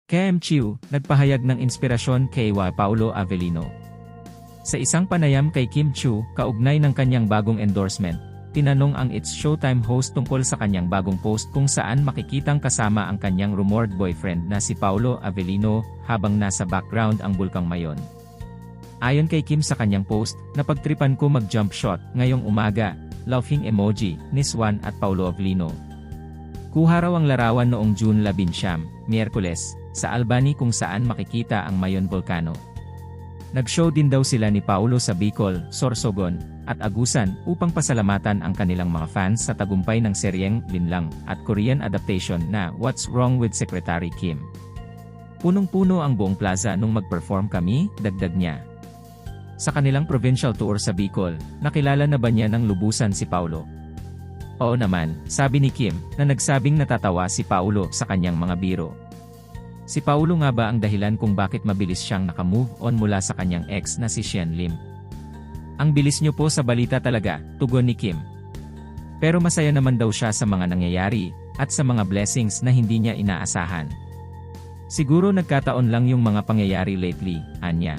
Kim Chiu, nagpahayag ng inspirasyon kay Paulo Avellino. Sa isang panayam kay Kim Chiu, kaugnay ng kanyang bagong endorsement, tinanong ang It's Showtime host tungkol sa kanyang bagong post kung saan makikitang kasama ang kanyang rumored boyfriend na si Paulo Avellino habang nasa background ang Bulkang Mayon. Ayon kay Kim sa kanyang post, napagtripan ko mag-jump shot ngayong umaga, laughing emoji, ni Swan at Paulo Avellino. Kuha raw ang larawan noong June 11, Miyerkules, sa Albany kung saan makikita ang Mayon Volcano. Nag-show din daw sila ni Paulo sa Bicol, Sorsogon, at Agusan upang pasalamatan ang kanilang mga fans sa tagumpay ng seryeng Linlang at Korean adaptation na What's Wrong with Secretary Kim. Punong-puno ang buong plaza nung mag-perform kami, dagdag niya. Sa kanilang provincial tour sa Bicol, nakilala na ba niya ng lubusan si Paulo? Oo naman, sabi ni Kim, na nagsabing natatawa si Paulo sa kanyang mga biro. Si Paulo nga ba ang dahilan kung bakit mabilis siyang nakamove on mula sa kanyang ex na si Sian Lim? Ang bilis niyo po sa balita talaga, tugon ni Kim. Pero masaya naman daw siya sa mga nangyayari, at sa mga blessings na hindi niya inaasahan. Siguro nagkataon lang yung mga pangyayari lately, anya.